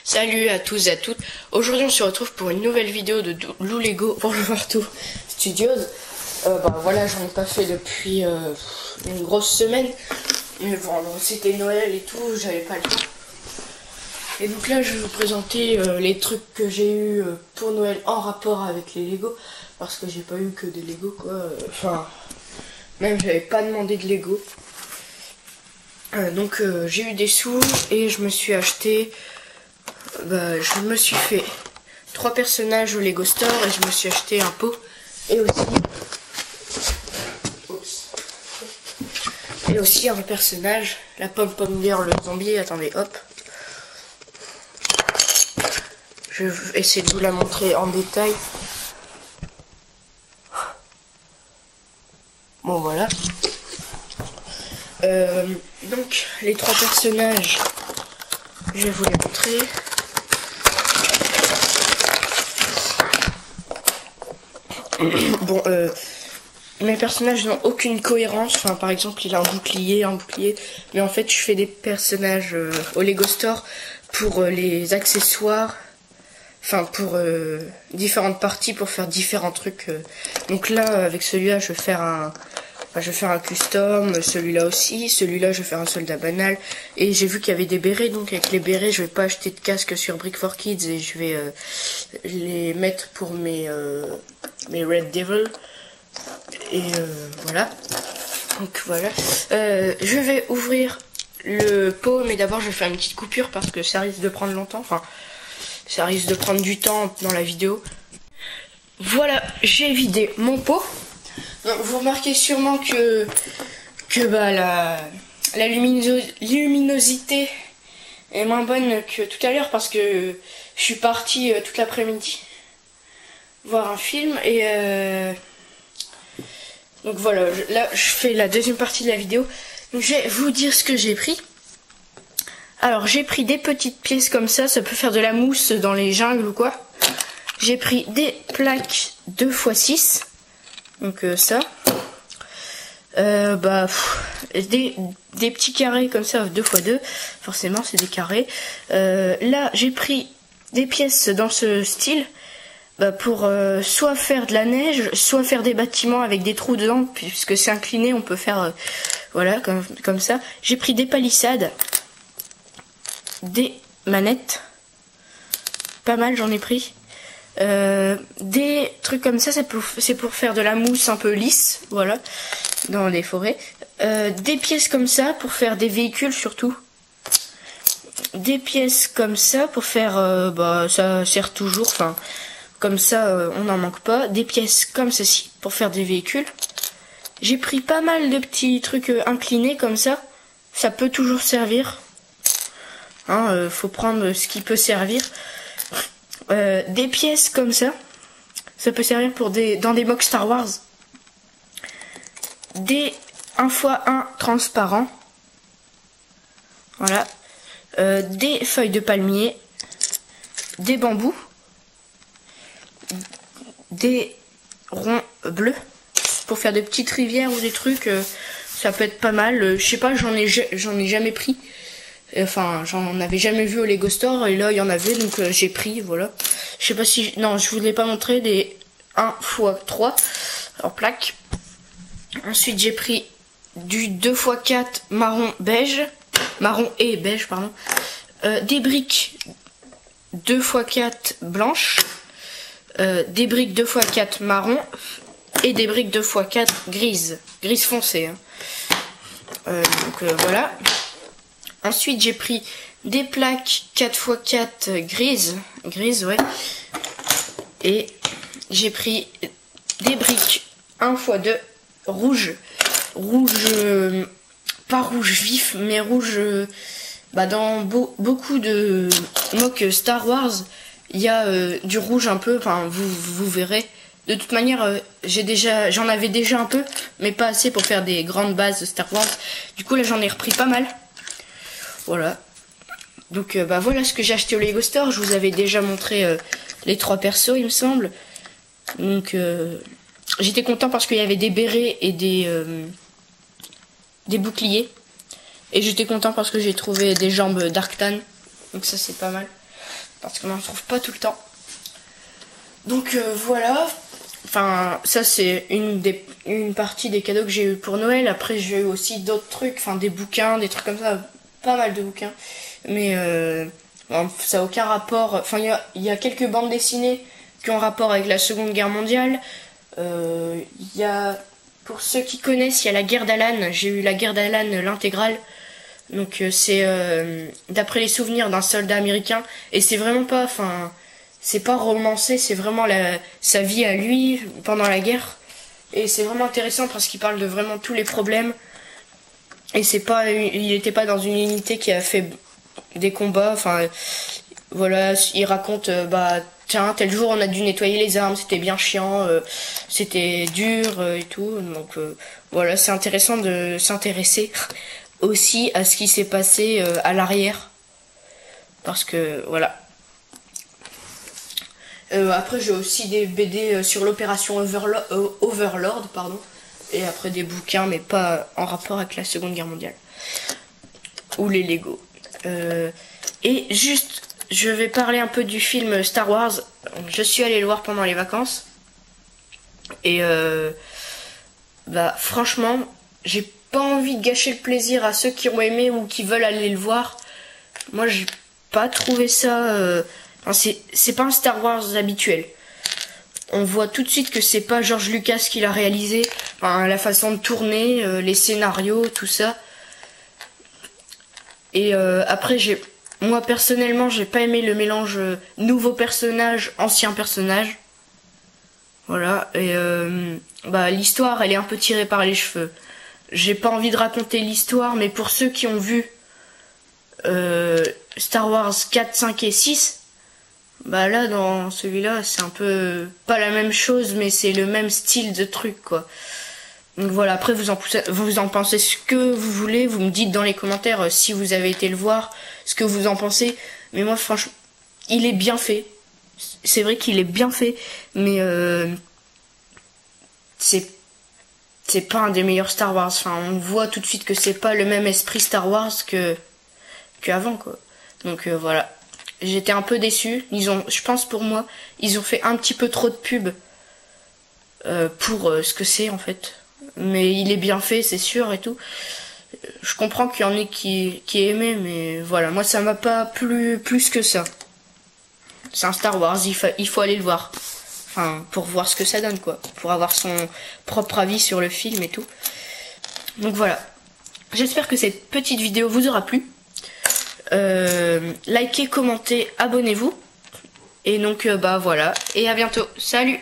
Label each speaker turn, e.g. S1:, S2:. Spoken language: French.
S1: Salut à tous et à toutes. Aujourd'hui on se retrouve pour une nouvelle vidéo de Lou Lego pour Warto Studios. Voilà, j'en ai pas fait depuis une grosse semaine. Mais bon, c'était Noël et tout, j'avais pas le temps. Et donc là je vais vous présenter les trucs que j'ai eu pour Noël en rapport avec les Lego. Parce que j'ai pas eu que des Lego quoi. Même j'avais pas demandé de Lego. J'ai eu des sous et je me suis acheté. Je me suis fait 3 personnages au Lego Store et je me suis acheté un pot et aussi un personnage, la Pom-Pom Girl, le zombie. Attendez, hop. Je vais essayer de vous la montrer en détail. Bon voilà. Donc les 3 personnages, je vais vous les montrer. Mes personnages n'ont aucune cohérence. Enfin, par exemple, il a un bouclier, mais en fait, je fais des personnages au Lego Store pour les accessoires. Enfin, pour différentes parties, pour faire différents trucs. Donc là, avec celui-là, je vais faire un custom, celui-là aussi, celui-là je vais faire un soldat banal, et j'ai vu qu'il y avait des bérets, donc avec les bérets je vais pas acheter de casque sur Brick4Kids et je vais les mettre pour mes Red Devil, et voilà, donc voilà, je vais ouvrir le pot, mais d'abord je vais faire une petite coupure parce que ça risque de prendre longtemps, enfin ça risque de prendre du temps dans la vidéo. Voilà, j'ai vidé mon pot. Donc, vous remarquez sûrement que la luminosité est moins bonne que tout à l'heure parce que je suis partie toute l'après-midi voir un film et donc voilà, là je fais la deuxième partie de la vidéo. Donc je vais vous dire ce que j'ai pris. Alors j'ai pris des petites pièces comme ça peut faire de la mousse dans les jungles ou quoi. J'ai pris des plaques 2x6. Donc ça, des petits carrés comme ça 2x2, forcément c'est des carrés. Là j'ai pris des pièces dans ce style pour soit faire de la neige, soit faire des bâtiments avec des trous dedans, puisque c'est incliné, on peut faire voilà comme ça. J'ai pris des palissades, des manettes, pas mal j'en ai pris. Des trucs comme ça, c'est pour faire de la mousse un peu lisse, voilà, dans les forêts. Des pièces comme ça pour faire des véhicules surtout. Des pièces comme ça pour faire, ça sert toujours, enfin, comme ça on n'en manque pas. Des pièces comme ceci pour faire des véhicules. J'ai pris pas mal de petits trucs inclinés comme ça peut toujours servir. Hein, faut prendre ce qui peut servir. Des pièces comme ça peut servir pour dans des mocks Star Wars. Des 1x1 transparents, voilà. Des feuilles de palmier, des bambous, des ronds bleus pour faire des petites rivières ou des trucs, ça peut être pas mal. Je sais pas, j'en ai jamais pris. Enfin, j'en avais jamais vu au Lego Store et là il y en avait, donc j'ai pris, voilà. Je sais pas si... Non, je vous l'ai pas montré, des 1x3 en plaque. Ensuite j'ai pris du 2x4 marron et beige, pardon. Des briques 2x4 blanches, des briques 2x4 marron et des briques 2x4 grise foncée, hein. Voilà. Ensuite, j'ai pris des plaques 4x4 grises, ouais. Et j'ai pris des briques 1x2 rouges. Pas rouge vif, mais rouge. Dans beaucoup de mock Star Wars, il y a du rouge un peu, enfin, vous verrez. De toute manière, j'en avais déjà un peu, mais pas assez pour faire des grandes bases de Star Wars. Du coup, là, j'en ai repris pas mal. Voilà. Donc voilà ce que j'ai acheté au Lego Store. Je vous avais déjà montré les 3 persos, il me semble. Donc j'étais content parce qu'il y avait des bérets et des boucliers. Et j'étais content parce que j'ai trouvé des jambes d'Arctan. Donc ça c'est pas mal. parce qu'on n'en trouve pas tout le temps. Donc voilà. Enfin, ça c'est une partie des cadeaux que j'ai eu pour Noël. Après j'ai eu aussi d'autres trucs, enfin des bouquins, des trucs comme ça, pas mal de bouquins. Mais bon, ça n'a aucun rapport. Enfin, il y a quelques bandes dessinées qui ont rapport avec la Seconde Guerre mondiale. Il y a, pour ceux qui connaissent, il y a la guerre d'Alan. J'ai eu la guerre d'Alan, l'intégrale. Donc c'est d'après les souvenirs d'un soldat américain. Et c'est vraiment pas, enfin, c'est pas romancé, c'est vraiment sa vie à lui pendant la guerre. Et c'est vraiment intéressant parce qu'il parle de vraiment tous les problèmes. Et il était pas dans une unité qui a fait des combats. Enfin, voilà, il raconte, tiens, tel jour on a dû nettoyer les armes, c'était bien chiant, c'était dur et tout. Donc voilà, c'est intéressant de s'intéresser aussi à ce qui s'est passé à l'arrière. Parce que voilà. Après j'ai aussi des BD sur l'opération Overlord, pardon. Et après des bouquins, mais pas en rapport avec la Seconde Guerre mondiale. Ou les Lego. Et juste, je vais parler un peu du film Star Wars. Je suis allée le voir pendant les vacances. Et franchement, j'ai pas envie de gâcher le plaisir à ceux qui ont aimé ou qui veulent aller le voir. Moi, j'ai pas trouvé ça... c'est pas un Star Wars habituel. On voit tout de suite que c'est pas George Lucas qui l'a réalisé. Enfin, la façon de tourner, les scénarios, tout ça. Et après, moi personnellement, j'ai pas aimé le mélange nouveaux personnages, anciens personnages. Voilà. Et l'histoire, elle est un peu tirée par les cheveux. J'ai pas envie de raconter l'histoire, mais pour ceux qui ont vu Star Wars 4, 5 et 6, là dans celui-là c'est un peu pas la même chose, mais c'est le même style de truc quoi. Donc voilà, après vous en pensez ce que vous voulez, vous me dites dans les commentaires si vous avez été le voir, ce que vous en pensez. Mais moi franchement, il est bien fait. C'est vrai qu'il est bien fait, mais c'est pas un des meilleurs Star Wars. Enfin, on voit tout de suite que c'est pas le même esprit Star Wars qu'avant quoi. Donc voilà. J'étais un peu déçue. Je pense pour moi, ils ont fait un petit peu trop de pub pour ce que c'est en fait. Mais il est bien fait, c'est sûr et tout. Je comprends qu'il y en ait qui aimaient, mais voilà, moi ça m'a pas plu plus que ça. C'est un Star Wars, il faut aller le voir. Enfin, pour voir ce que ça donne quoi. Pour avoir son propre avis sur le film et tout. Donc voilà. J'espère que cette petite vidéo vous aura plu. Likez, commentez, abonnez-vous. Et donc voilà. Et à bientôt. Salut!